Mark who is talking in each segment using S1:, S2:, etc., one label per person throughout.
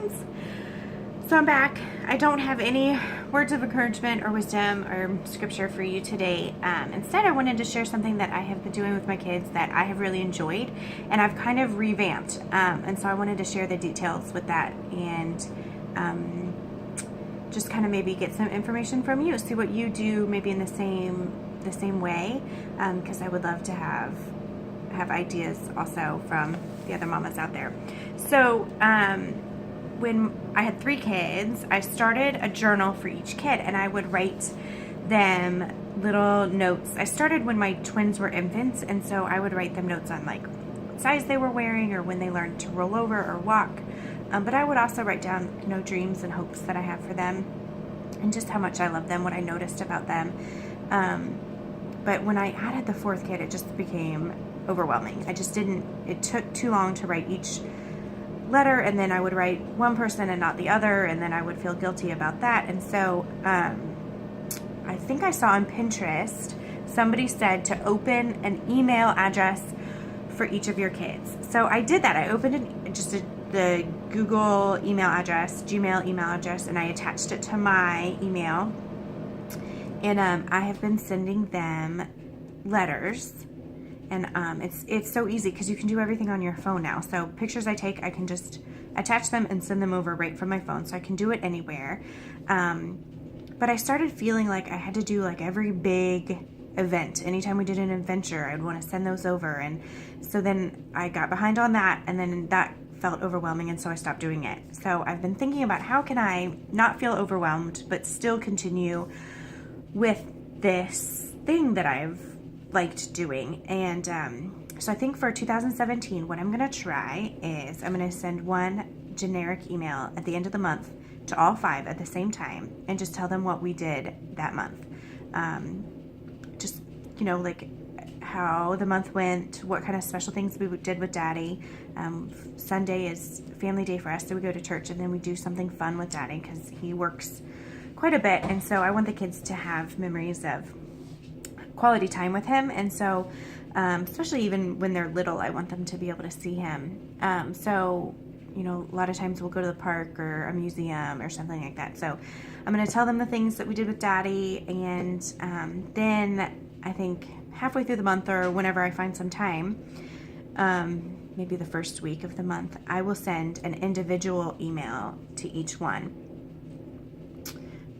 S1: friends. So I'm back. I don't have any words of encouragement or wisdom or scripture for you today. Instead, I wanted to share something that I have been doing with my kids that I have really enjoyed, and I've kind of revamped. And so I wanted to share the details with that, and just kind of maybe get some information from you, see what you do maybe in the same way, because I would love to have ideas also from the other mamas out there. So when I had 3 kids, I started a journal for each kid, and I would write them little notes. I started when my twins were infants, and so I would write them notes on like what size they were wearing or when they learned to roll over or walk. But I would also write down, dreams and hopes that I have for them, and just how much I love them, what I noticed about them. But when I added the 4th kid, it just became overwhelming. It took too long to write each letter, and then I would write one person and not the other, and then I would feel guilty about that. And so I think I saw on Pinterest, somebody said to open an email address for each of your kids. So I did that. I opened the Google email address, Gmail email address, and I attached it to my email. And I have been sending them letters. And it's so easy because you can do everything on your phone now. So pictures I take, I can just attach them and send them over right from my phone. So I can do it anywhere. But I started feeling like I had to do like every big event. Anytime we did an adventure, I'd want to send those over. And so then I got behind on that, and then that felt overwhelming, and so I stopped doing it. So I've been thinking about how can I not feel overwhelmed, but still continue with this thing that I've liked doing. And so I think for 2017, what I'm going to try is I'm going to send one generic email at the end of the month to all 5 at the same time, and just tell them what we did that month. Just, like how the month went, what kind of special things we did with Daddy. Sunday is family day for us, so we go to church, and then we do something fun with Daddy because he works quite a bit, and so I want the kids to have memories of quality time with him. And so especially even when they're little, I want them to be able to see him. So a lot of times we'll go to the park or a museum or something like that. So I'm going to tell them the things that we did with Daddy, and then I think halfway through the month, or whenever I find some time, maybe the first week of the month, I will send an individual email to each one.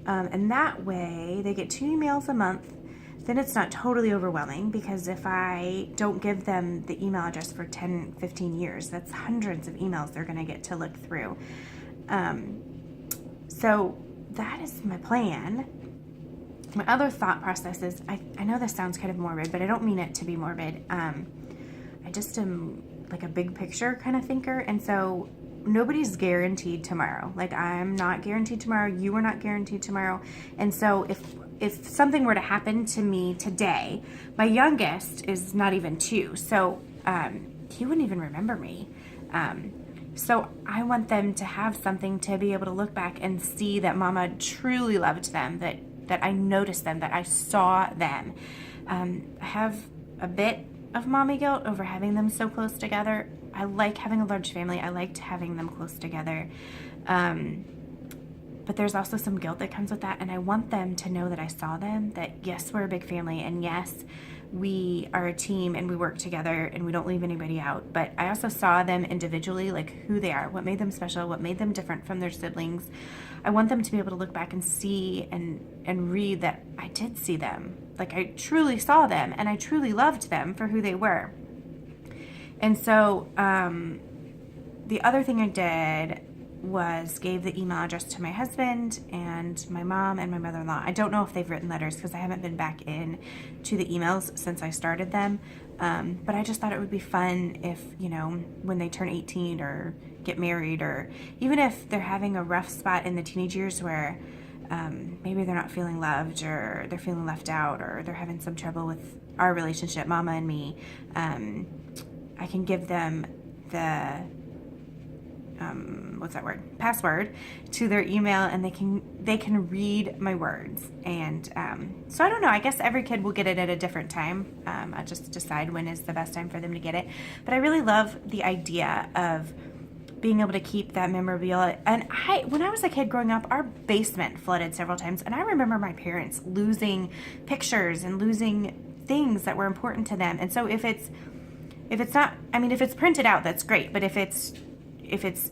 S1: And that way they get 2 emails a month. Then it's not totally overwhelming, because if I don't give them the email address for 10, 15 years, that's hundreds of emails they're going to get to look through. So that is my plan. My other thought process is, I know this sounds kind of morbid, but I don't mean it to be morbid. I just am like a big picture kind of thinker. And so nobody's guaranteed tomorrow. Like, I'm not guaranteed tomorrow. You are not guaranteed tomorrow. And so if something were to happen to me today, my youngest is not even 2. So he wouldn't even remember me. So I want them to have something to be able to look back and see that Mama truly loved them, that I noticed them, that I saw them. I have a bit of mommy guilt over having them so close together. I like having a large family. I liked having them close together. But there's also some guilt that comes with that, and I want them to know that I saw them, that yes, we're a big family, and yes, we are a team, and we work together, and we don't leave anybody out. But I also saw them individually, like who they are, what made them special, what made them different from their siblings. I want them to be able to look back and see and read that I did see them. Like, I truly saw them, and I truly loved them for who they were. And so the other thing I did was gave the email address to my husband and my mom and my mother-in-law. I don't know if they've written letters because I haven't been back in to the emails since I started them. But I just thought it would be fun if, when they turn 18 or get married, or even if they're having a rough spot in the teenage years where maybe they're not feeling loved, or they're feeling left out, or they're having some trouble with our relationship, Mama and me, I can give them the password to their email, and they can read my words. And so I don't know, I guess every kid will get it at a different time. I'll just decide when is the best time for them to get it. But I really love the idea of being able to keep that memorabilia. And when I was a kid growing up, our basement flooded several times, and I remember my parents losing pictures and losing things that were important to them. And so if it's not, I mean, if it's printed out, that's great. But if it's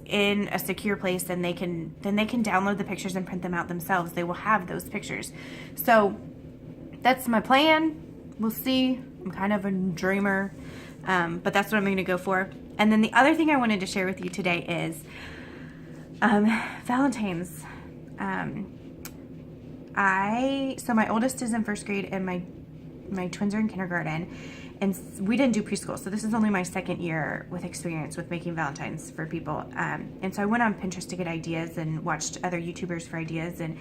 S1: in a secure place, then they can download the pictures and print them out themselves. They will have those pictures. So that's my plan. We'll see. I'm kind of a dreamer, but that's what I'm going to go for. And then the other thing I wanted to share with you today is Valentine's. So my oldest is in first grade, and my twins are in kindergarten, and we didn't do preschool. So this is only my second year with experience with making Valentines for people. And so I went on Pinterest to get ideas and watched other YouTubers for ideas, and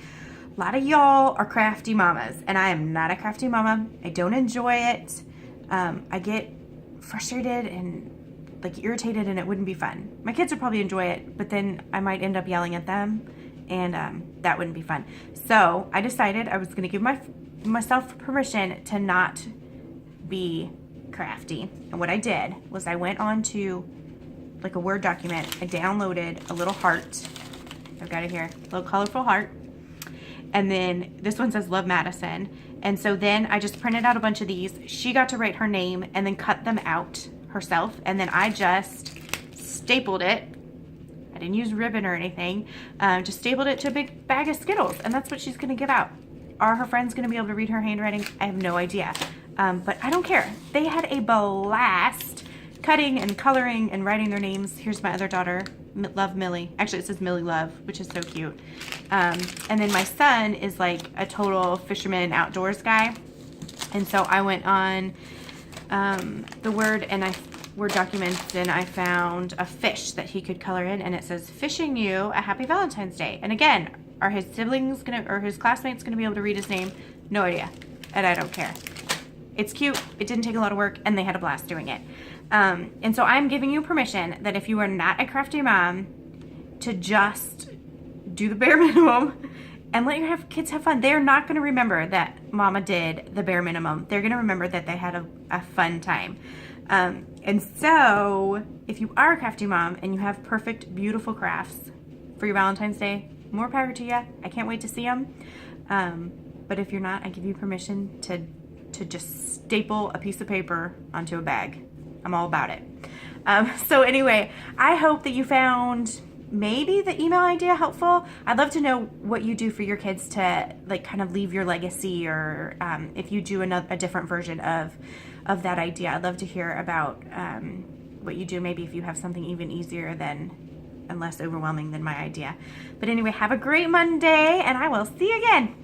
S1: a lot of y'all are crafty mamas, and I am not a crafty mama. I don't enjoy it. I get frustrated and like irritated, and it wouldn't be fun. My kids would probably enjoy it, but then I might end up yelling at them, and that wouldn't be fun. So I decided I was going to give myself permission to not be crafty. And what I did was I went on to like a Word document. I downloaded a little heart. I've got it here, a little colorful heart. And then this one says Love Madison. And so then I just printed out a bunch of these. She got to write her name and then cut them out herself. And then I just stapled it. I didn't use ribbon or anything. Just stapled it to a big bag of Skittles. And that's what she's going to give out. Are her friends going to be able to read her handwriting? I have no idea. But I don't care. They had a blast cutting and coloring and writing their names. Here's my other daughter, Love Millie. Actually, it says Millie Love, which is so cute. And then my son is like a total fisherman outdoors guy. And so I went on the Word documents, and I found a fish that he could color in, and it says, "Fishing you a happy Valentine's Day." And again, are his siblings or his classmates gonna be able to read his name? No idea, and I don't care. It's cute. It didn't take a lot of work, and they had a blast doing it. And so I'm giving you permission that if you are not a crafty mom, to just do the bare minimum and let your kids have fun. They're not going to remember that mama did the bare minimum. They're going to remember that they had a fun time. And so if you are a crafty mom and you have perfect, beautiful crafts for your Valentine's Day, more power to you. I can't wait to see them. But if you're not, I give you permission to just staple a piece of paper onto a bag. I'm all about it. So anyway, I hope that you found maybe the email idea helpful. I'd love to know what you do for your kids to like kind of leave your legacy, or if you do a different version of that idea. I'd love to hear about what you do, maybe if you have something even easier and less overwhelming than my idea. But anyway, have a great Monday, and I will see you again.